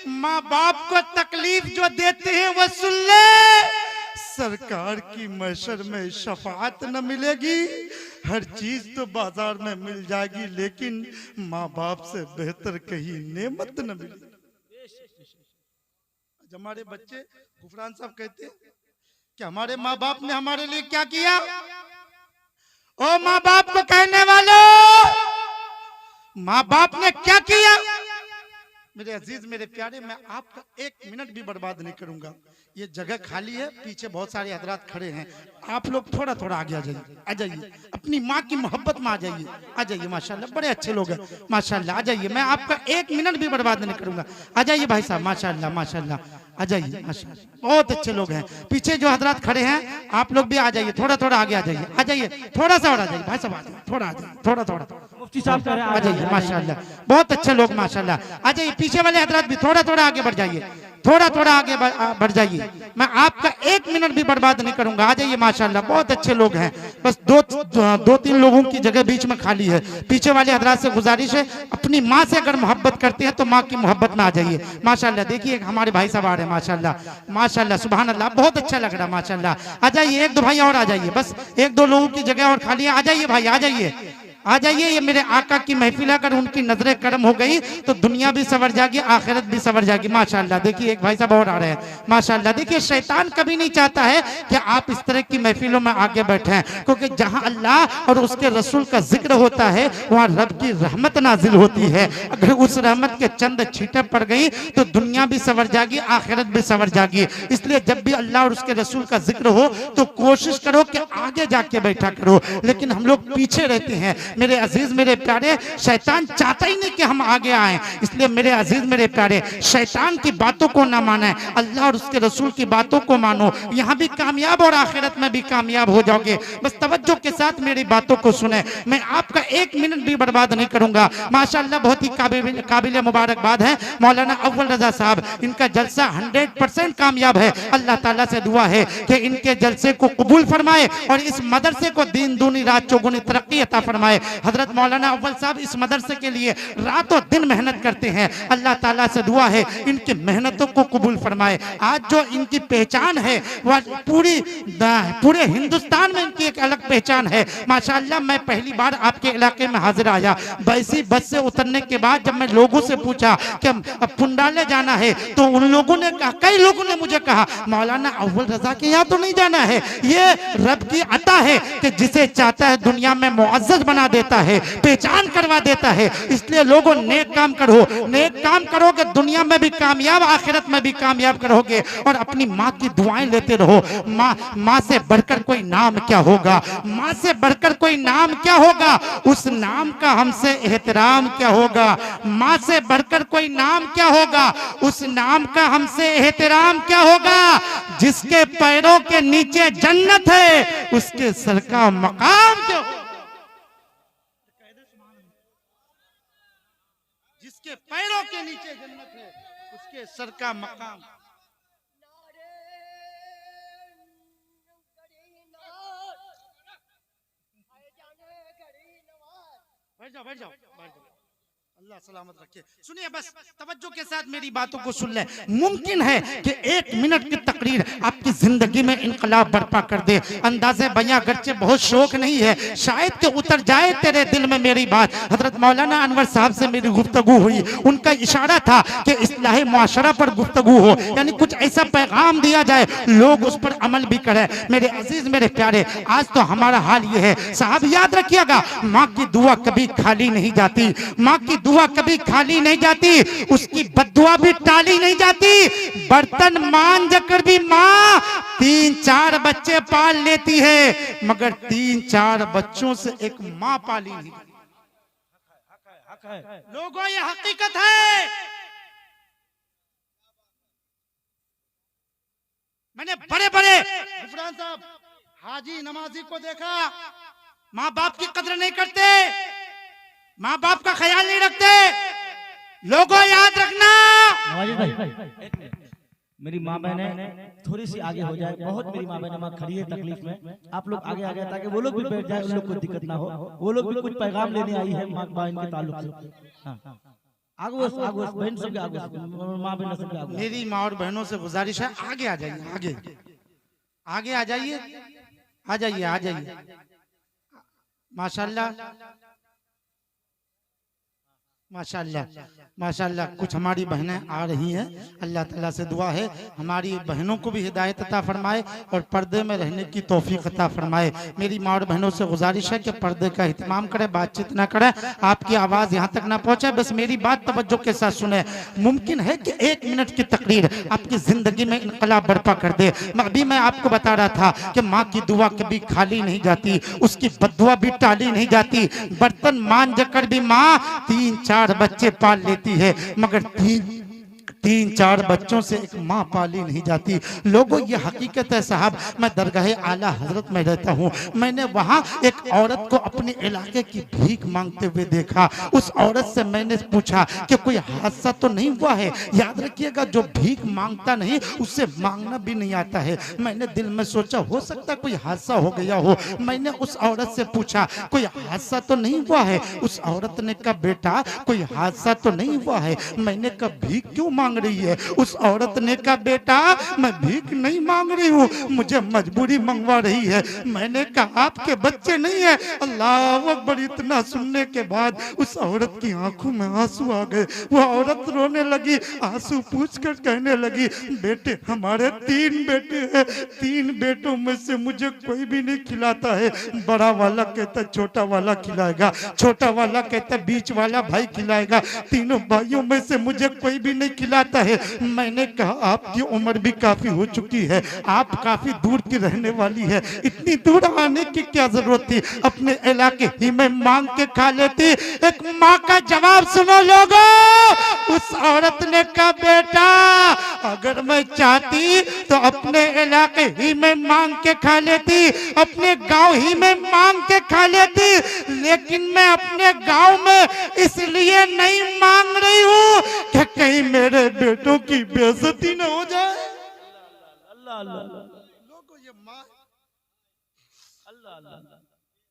माँ बाप को तकलीफ जो देते हैं वो सुन ले, सरकार की महशर में शफाअत न मिलेगी। हर चीज तो बाजार में मिल जाएगी लेकिन माँ बाप से बेहतर कहीं नेमत न मिलेगी। हमारे बच्चे गुफरान साहब कहते हैं कि हमारे माँ बाप ने हमारे लिए क्या किया। ओ माँ बाप को कहने वालों, माँ बाप ने क्या किया। मेरे अजीज मेरे प्यारे, मैं आपका एक मिनट भी बर्बाद नहीं करूंगा। ये जगह खाली है, पीछे बहुत सारे हजरात खड़े हैं। आप लोग थोड़ा थोड़ा आगे आ जाइए, अपनी माँ की मोहब्बत में आ जाइए। माशाल्लाह बड़े अच्छे लोग हैं, माशाल्लाह आ जाइए। मैं आपका एक मिनट भी बर्बाद नहीं करूंगा। आ जाइए भाई साहब, माशाल्लाह माशाल्लाह आ जाइए, माशाल्लाह बहुत अच्छे लोग हैं। पीछे जो हजरात खड़े हैं आप लोग भी आ जाइए, थोड़ा थोड़ा आगे आ जाइए, थोड़ा सा और आ जाइए भाई साहब, आ जाइए, थोड़ा आ जाइए, थोड़ा मुफ्ती साहब आ जाइए। माशाल्लाह बहुत अच्छे लोग, माशाल्लाह आ जाइए। पीछे वाले हजरात भी थोड़ा थोड़ा आगे बढ़ जाइए, थोड़ा थोड़ा आगे बढ़ जाइए। मैं आपका एक मिनट भी बर्बाद नहीं करूंगा। आ जाइए, माशाल्लाह बहुत अच्छे लोग हैं। बस दो तीन लोगों की जगह बीच में खाली है। पीछे वाले हजरात से गुजारिश है, अपनी माँ से अगर मोहब्बत करते हैं तो माँ की मोहब्बत में आ जाइए। माशाल्लाह देखिए हमारे भाई साहब आ रहे हैं, माशाल्लाह माशाल्लाह सुभान अल्लाह, बहुत अच्छा लग रहा है माशाल्लाह। आ जाइए, एक दो भाई और आ जाइए, बस एक दो लोगों की जगह और खाली है। आ जाइए भाई, आ जाइए, आ जाइए। ये मेरे आका की महफिल, अगर उनकी नजरें करम हो गई तो दुनिया भी सवर जाएगी, आखिरत भी सवर जाएगी। माशाल्लाह देखिए एक भाई साहब और आ रहे हैं, माशाल्लाह। देखिए शैतान कभी नहीं चाहता है कि आप इस तरह की महफिलों में आगे बैठे, क्योंकि जहां अल्लाह और उसके रसूल का जिक्र होता है वहां रब की रहमत नाजिल होती है। अगर उस रहमत के चंद छींटे पड़ गई तो दुनिया भी सवर जाएगी, आखिरत भी सवर जाएगी। इसलिए जब भी अल्लाह और उसके रसूल का जिक्र हो तो कोशिश करो कि आगे जाके बैठा करो, लेकिन हम लोग पीछे रहते हैं। मेरे अजीज मेरे प्यारे, शैतान चाहता ही नहीं कि हम आगे आए। इसलिए मेरे अजीज मेरे प्यारे, शैतान की बातों को ना माने, अल्लाह और उसके रसूल की बातों को मानो, यहाँ भी कामयाब और आखिरत में भी कामयाब हो जाओगे। बस तवज्जो के साथ मेरी बातों को सुने, मैं आपका एक मिनट भी बर्बाद नहीं करूंगा। माशाअल्लाह बहुत ही काबिल मुबारकबाद है मौलाना अव्वल रजा साहब, इनका जलसा 100% कामयाब है। अल्लाह ताला से दुआ है कि इनके जलसे को कबूल फरमाए और इस मदरसे को दिन दूनी रात चौगुनी तरक्की अता फरमाए। हजरत मौलाना अव्वल साहब इस मदरसे के लिए रातों दिन मेहनत करते हैं। अल्लाह ताला से दुआ है इनकी मेहनतों को कबूल फरमाए। आज जो इनकी पहचान है वह पूरे हिंदुस्तान में इनकी एक अलग पहचान है। माशाअल्लाह मैं पहली बार आपके इलाके में हाजिर आया, बैसी बस से उतरने के बाद जब मैं लोगों से पूछा कि पुंडाले जाना है तो उन लोगों ने कहा, कई लोगों ने मुझे कहा मौलाना अव्वल रजा के यहाँ तो नहीं जाना है। ये रब की अता है कि जिसे चाहता है दुनिया में मुअज़्ज़ज़ बना देता है, पहचान करवा देता है। इसलिए लोगों नेक काम करो, नेक काम करोगे दुनिया में भी कामयाब, आखिरत में भी कामयाब करोगे। और अपनी माँ की दुआएं लेते रहो। माँ से बढ़कर कोई नाम क्या होगा, माँ से बढ़कर कोई नाम क्या होगा, उस नाम का हमसे एहतराम क्या होगा। माँ से बढ़कर कोई नाम क्या होगा, उस नाम का हमसे एहतराम क्या होगा। जिसके पैरों के नीचे जन्नत है उसके सर का मकाम क्या होगा। जिसके पैरों के नीचे जन्नत है उसके सर का मकाम। बैठ जाओ अल्लाह सलामत रखे। सुनिए बस तवज्जो के साथ मेरी बातों को सुन ले। मुमकिन है कि 1 मिनट की तकरीर आपकी जिंदगी में इनकलाब बर्पा कर दे। अंदाज़े बयां गर्चे बहुत शौक नहीं है, शायद कि उतर जाए तेरे दिल में मेरी बात। हजरत मौलाना अनवर साहब से मेरी गुफ्तगू हुई, उनका इशारा था कि इस्लाही मुआशरा पर गुफ्तगू हो, यानी कुछ ऐसा पैगाम दिया जाए लोग उस पर अमल भी करें। मेरे अजीज मेरे प्यारे, आज तो हमारा हाल ये है। साहब याद रखिएगा, माँ की दुआ कभी खाली नहीं जाती, माँ की दुआ कभी खाली नहीं जाती, उसकी बद्दुआ भी टाली नहीं जाती। बर्तन मांझ कर भी माँ 3-4 बच्चे पाल लेती है, मगर 3-4 बच्चों से एक माँ पाली नहीं। लोगों ये हकीकत है। मैंने बड़े बड़े गुफरान साहब हाजी नमाजी को देखा, माँ बाप की कदर नहीं करते, माँ बाप का ख्याल नहीं रखते। लोगों याद रखना, मेरी माँ बहने थोड़ी सी आगे हो जाए, बहुत मेरी माँ बहने खड़ी है तकलीफ में, आप लोग आगे आ गए ताकि वो लोग भी बैठ जाए, उन लोग को दिक्कत ना हो। वो लोग भी कुछ पैगाम लेने आई है माँ बहन के ताल्लुक से। आगे बहन सबके आगे, माँ बहन सबके आगे। मेरी माँ और बहनों से गुजारिश है आगे आ जाइए, आगे आगे आ जाइए, आ जाइए, आ जाइए। माशाल्लाह माशाल्लाह माशाल्लाह। कुछ हमारी बहनें आ रही हैं, अल्लाह ताला से दुआ है हमारी बहनों को भी हिदायत अता फरमाए और पर्दे में रहने की तौफीक अता फरमाए। मेरी माँ और बहनों से गुजारिश है कि पर्दे का इत्माम करें, बातचीत ना करें, आपकी आवाज़ यहाँ तक ना पहुँचे, बस मेरी बात तवज्जो के साथ सुने। मुमकिन है कि 1 मिनट की तकरीर आपकी ज़िंदगी में इनकलाब बर्पा कर दे। अभी मैं आपको बता रहा था कि माँ की दुआ कभी खाली नहीं जाती, उसकी बद्दुआ भी टाली नहीं जाती। बर्तन मांझ कर भी माँ 3-4 बच्चे पाल लेती है, मगर 3-4 बच्चों से एक माँ पाली नहीं जाती। लोगों ये हकीकत है साहब। मैं दरगाह आला हजरत में रहता हूँ, मैंने वहाँ एक औरत को अपने इलाके की भीख मांगते हुए देखा। उस औरत से मैंने पूछा कि कोई हादसा तो नहीं हुआ है। याद रखिएगा, जो भीख मांगता नहीं उससे मांगना भी नहीं आता है। मैंने दिल में सोचा हो सकता कोई हादसा हो गया हो। मैंने उस औरत से पूछा कोई हादसा तो नहीं हुआ है। उस औरत ने कहा बेटा कोई हादसा तो नहीं हुआ है। मैंने कहा भीख क्यों मांग रही है? उस औरत ने कहा बेटा मैं भीख नहीं मांग रही हूँ, मुझे मजबूरी मंगवा रही है। मैंने कहा आपके बच्चे नहीं है? अल्लाह अकबर। इतना सुनने के बाद उस औरत की आंखों में आंसू आ गए। वो औरत रोने लगी, आंसू पूछ कर कहने लगी बेटे हमारे 3 बेटे हैं, 3 बेटों में से मुझे कोई भी नहीं खिलाता है। बड़ा वाला कहता छोटा वाला खिलाएगा, छोटा वाला कहता बीच वाला भाई खिलाएगा, तीनों भाइयों में से मुझे कोई भी नहीं खिलाता जाता है। मैंने कहा आपकी उम्र भी काफी हो चुकी है, आप काफी दूर की रहने वाली है, इतनी दूर आने की क्या जरूरत थी, अपने इलाके ही में मांग के खा लेती। एक माँ का जवाब सुनो लोगों। उस औरत ने कहा बेटा अगर मैं चाहती तो अपने इलाके ही में मांग के खा लेती, अपने गांव ही में मांग के खा लेती, लेकिन मैं अपने गांव में इसलिए नहीं मांग रही हूँ कि कहीं मेरे बेटों की बेइज्जती न हो जाए। अल्लाह अल्लाह लोगों ये माँ,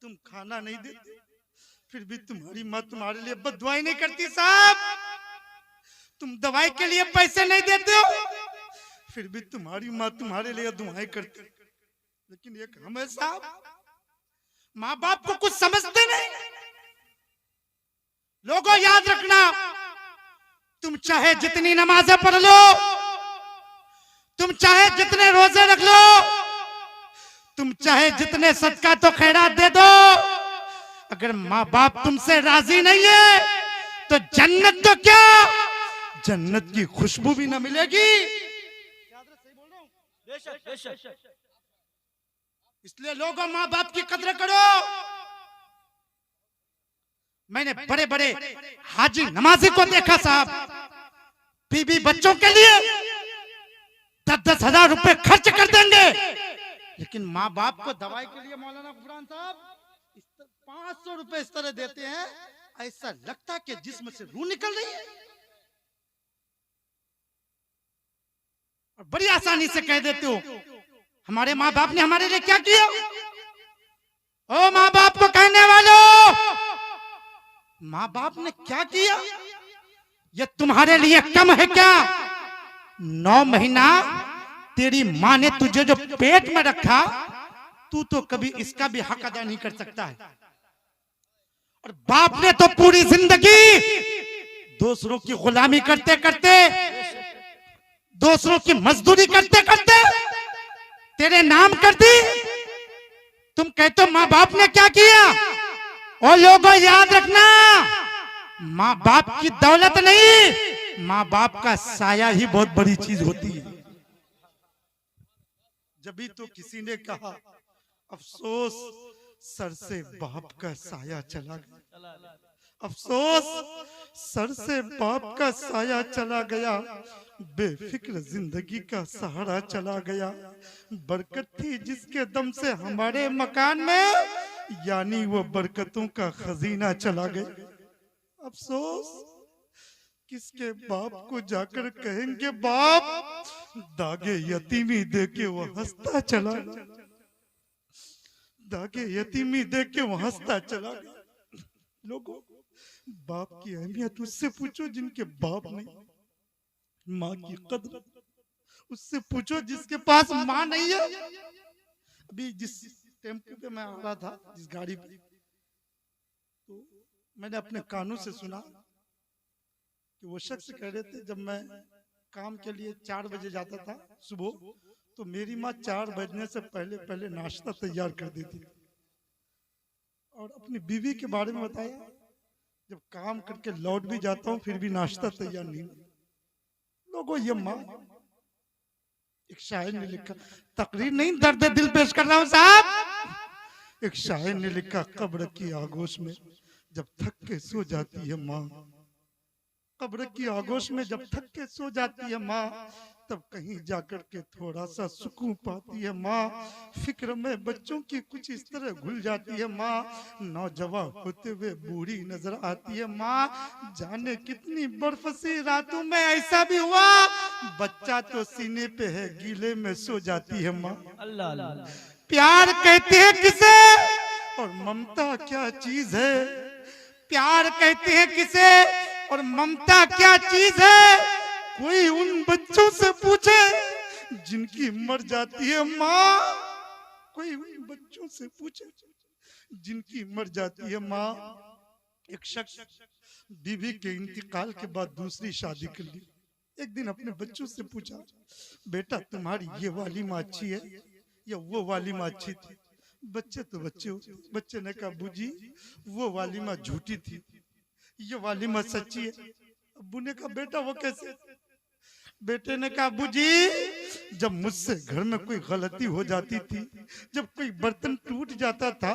तुम खाना नहीं देते फिर भी तुम्हारी माँ तुम्हारे लिए बददुआएं नहीं करती साहब। तुम दवाई के लिए पैसे नहीं देते हो फिर भी तुम्हारी माँ तुम्हारे लिए दुआएं करती। लेकिन एक हम है साहब, माँ बाप को कुछ समझते नहीं। लोगों याद रखना, तुम चाहे जितनी नमाजें पढ़ लो, तुम चाहे जितने रोजे रख लो, तुम चाहे जितने सदका तो खैरात दे दो, अगर माँ बाप तुमसे राजी नहीं है तो जन्नत तो क्या, जन्नत की खुशबू भी ना मिलेगी। इसलिए लोगों माँ बाप की कदर करो। मैंने बड़े बड़े हाजी नमाजी को देखा साहब, बीबी बच्चों के लिए 10-10 हजार रुपए खर्च कर देंगे, लेकिन माँ बाप को दवाई के लिए मौलाना गुफरान साहब 500 रुपए इस तरह देते हैं, ऐसा लगता है कि जिस्म से रूह निकल रही है। और बड़ी आसानी से कह देते हो हमारे माँ बाप ने हमारे लिए क्या किया। ओ माँ बाप को कहने वालों, माँ बाप ने क्या किया ये तुम्हारे लिए कम है क्या। 9 महीना तेरी माँ ने तुझे जो पेट में रखा, तू तो कभी इसका भी हक अदा नहीं कर सकता है। और बाप ने तो पूरी जिंदगी दूसरों की गुलामी करते करते, दूसरों की मजदूरी करते करते तेरे नाम कर दी। तुम कहते हो माँ बाप ने क्या किया। और लोगों याद रखना, माँ बाप की दौलत नहीं, माँ बाप का साया ही बहुत बड़ी चीज होती है। जब भी तो किसी ने कहा अफसोस सर से बाप का साया चला गया, अफसोस सर से बाप का साया चला गया, बेफिक्र जिंदगी का सहारा चला गया। बरकत थी जिसके दम से हमारे मकान में, यानी वो बरकतों का खजीना चला गया। अफसोस किसके बाप को जाकर कहेंगे बाप, दागे यतीमी देके वो हंसता चला गया, दागे यतीमी देके वो हंसता चला गया। लोगों बाप की अहमियत उससे पूछो जिनके बाप नहीं, माँ की कदर उससे पूछो जिसके पास माँ नहीं है। अभी जिस टेम्पो पे मैं आ रहा था, जिस गाड़ी पे, तो मैंने अपने कानों से सुना कि वो शख्स कह रहे थे जब मैं काम के लिए 4 बजे जाता था सुबह, तो मेरी माँ 4 बजने से पहले पहले नाश्ता तैयार कर देती थी। और अपनी बीवी के बारे में बताया, जब काम करके लौट भी जाता हूँ फिर भी नाश्ता तैयार नहीं। लोगों ये माँ, एक शायर ने लिखा, तकरीर नहीं दर्द दिल पेश कर रहा हूँ साहब, एक शायर ने लिखा, कब्र की आगोश में जब थक के सो जाती है माँ, कब्र की आगोश में जब थक के सो जाती है माँ, तब कहीं जाकर के थोड़ा सा सुकून पाती है माँ। फिक्र में बच्चों की कुछ इस तरह घुल जाती है माँ, नौजवान होते हुए बूढ़ी नजर आती है माँ। जाने कितनी बर्फसी रातों में ऐसा भी हुआ, बच्चा तो सीने पे है गीले में सो जाती है माँ। अल्लाह अल्लाह। प्यार कहते हैं किसे और ममता क्या चीज है, प्यार कहते हैं किसे और ममता क्या चीज है। कोई उन बच्चों से पूछे जिनकी मर जाती है माँ, कोई उन बच्चों से पूछे जिनकी मर जाती है माँ। एक शख्स बीवी के इंतकाल के बाद दूसरी शादी कर ली। एक दिन अपने बच्चों से पूछा, बेटा तुम्हारी ये वाली माँ अच्छी है या वो वाली माँ अच्छी थी। बच्चे तो बच्चे होते, बच्चे ने कहा बूजी वो वाली माँ झूठी थी, ये वाली माँ सच्ची है। अब्बू ने कहा बेटा वो कैसे। बेटे ने कहा, अब्बू जी, जब मुझसे घर में कोई गलती हो जाती थी, जब कोई बर्तन टूट जाता था,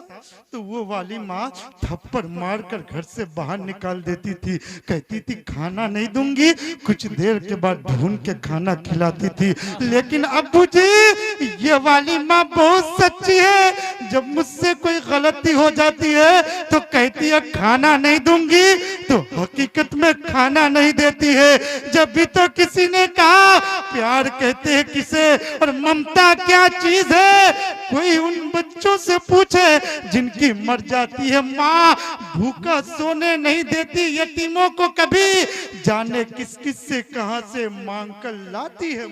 तो वो वाली माँ थप्पड़ मारकर घर से बाहर निकाल देती थी। कहती थी खाना नहीं दूंगी, कुछ देर के बाद ढूंढ के खाना खिलाती थी। लेकिन अब्बू जी, ये वाली माँ बहुत सच्ची है। जब मुझसे कोई गलती हो जाती है तो कहती है खाना नहीं दूंगी, तो हकीकत में खाना नहीं देती है। जब भी तो किसी ने कहा प्यार कहते हैं किसे और ममता क्या चीज है, कोई उन बच्चों से पूछे जिनकी मर जाती है माँ, भूखा सोने नहीं देती यतीमों को कभी, जाने किस किस से कहां से मांग कर लाती है।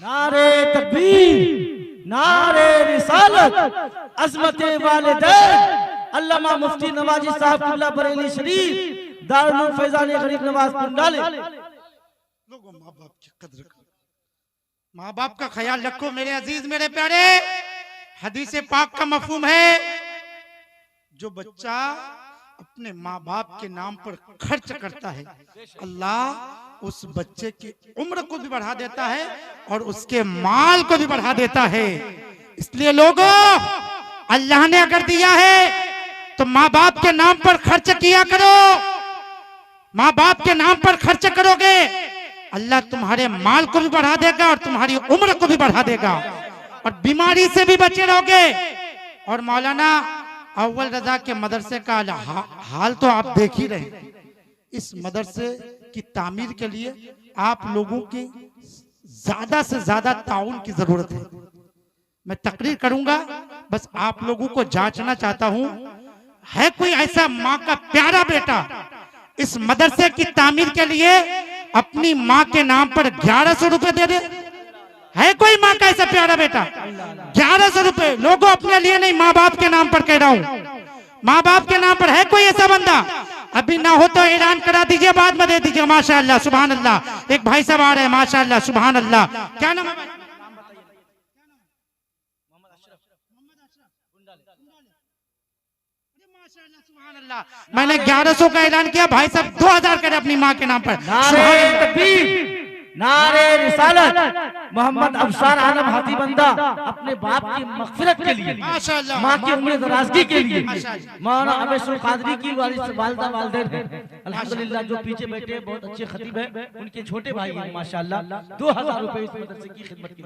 नारे तकबीर, नारे रिसालत, अज़मते वालिदैन, अल्लामा मुफ्ती नवाजी साहब किबला बरेली शरीफ, दारुल फैजान गरीब नवाज कुंडाले। लोगों, माँ बाप की कदर करो, माँ बाप का ख्याल रखो मेरे अजीज मेरे प्यारे। हदीस पाक का मफहूम है, जो बच्चा अपने माँ बाप के नाम पर खर्च करता है, अल्लाह उस बच्चे की उम्र को भी बढ़ा देता है और उसके माल को भी बढ़ा देता है। इसलिए लोगों, अल्लाह ने अगर दिया है तो माँ बाप के नाम पर खर्च किया करो। माँ बाप के नाम पर खर्च करोगे, अल्लाह तुम्हारे माल को भी बढ़ा देगा और तुम्हारी उम्र को भी बढ़ा देगा और बीमारी से भी बचे रहोगे। और मौलाना अव्वल रजा के मदरसे का हाल तो आप देख ही रहे। इस मदरसे की तामीर के लिए आप लोगों की ज्यादा से ज्यादा ताउन की जरूरत है। मैं तकरीर करूंगा, बस आप लोगों को जांचना चाहता हूं, है कोई ऐसा माँ का प्यारा बेटा इस मदरसे की तामीर के लिए अपनी माँ के नाम पर 1100 रुपए दे दे? है कोई माँ का ऐसा प्यारा बेटा? 1100 रुपए। लोगों, अपने लिए नहीं, माँ बाप के नाम पर कह रहा हूँ, माँ बाप के नाम पर है कोई ऐसा बंदा? अभी ना हो तो ऐलान करा दीजिए, बाद में दे दीजिए। माशाअल्लाह, सुभान अल्लाह। एक भाई साहब आ रहे हैं, माशाअल्लाह, सुभान अल्लाह। क्या नाम है? मैंने 1100 का ऐलान किया, भाई साहब 2000 करे अपनी माँ के नाम पर। नारे तकबीर, नारे रिसालत, मोहम्मद अफसार आलम हाथीबंदा अपने बाप की मगफिरत के लिए, माशाअल्लाह, माँ की उम्र दराजगी के लिए, मौलाना अबेसुल कादरी की वालिदा वालिदैन हैं अल्हम्दुलिल्लाह, जो पीछे बैठे बहुत अच्छे खतीब हैं, उनके छोटे भाई हैं माशाअल्लाह, 2000 रुपए इस मदरसे की खिदमत की।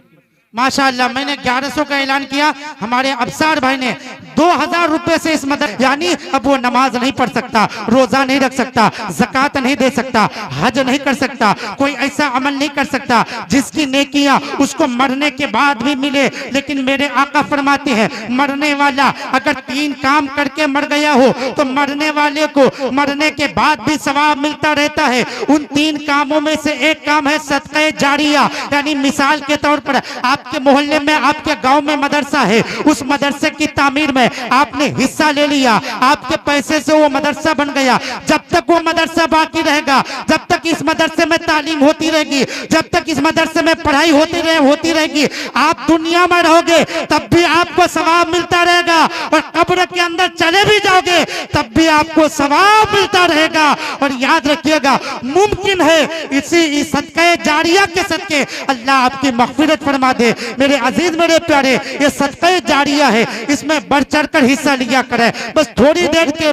माशाअल्लाह, मैंने 1100 का ऐलान किया, हमारे अफसार भाई ने 2000 रुपए से इस मदद, यानी अब वो नमाज नहीं पढ़ सकता, रोजा नहीं रख सकता, ज़कात नहीं दे सकता, हज नहीं कर सकता, कोई ऐसा अमल नहीं कर सकता जिसकी नेकियां उसको मरने के बाद भी मिले। लेकिन मेरे आका फरमाते हैं, मरने वाला अगर 3 काम करके मर गया हो तो मरने वाले को मरने के बाद भी सवाब मिलता रहता है। उन 3 कामों में से एक काम है सदक़े जारिया, यानी मिसाल के तौर पर आपके मोहल्ले में, आपके गांव में मदरसा है, उस मदरसे की तामीर में आपने हिस्सा ले लिया, आपके पैसे से वो मदरसा बन गया। जब तक वो मदरसा बाकी रहेगा, जब तक इस मदरसे में तालीम होती रहेगी, जब तक इस मदरसे में पढ़ाई होती रहेगी, आप दुनिया में रहोगे तब भी आपको सवाब मिलता रहेगा और कब्र के अंदर चले भी जाओगे तब भी आपको सवाब मिलता रहेगा। और याद रखिएगा, मुमकिन है इसी सदक़े जारिया के सदके अल्लाह आपकी मग़फ़िरत फरमा दे। मेरे अजीज मेरे प्यारे, ये सदक़े जारिया है, इसमें बढ़ चढ़ कर हिस्सा लिया करें। बस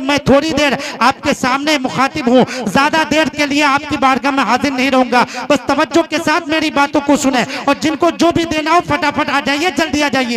मैं थोड़ी देर आपके सामने मुखातिब हूँ, ज्यादा देर के लिए आपकी बारगाह में हाजिर नहीं रहूंगा। बस तवज्जो के साथ मेरी बातों को सुने और जिनको जो भी देना हो फटाफट आ जाइए, जल्दी आ जाइए।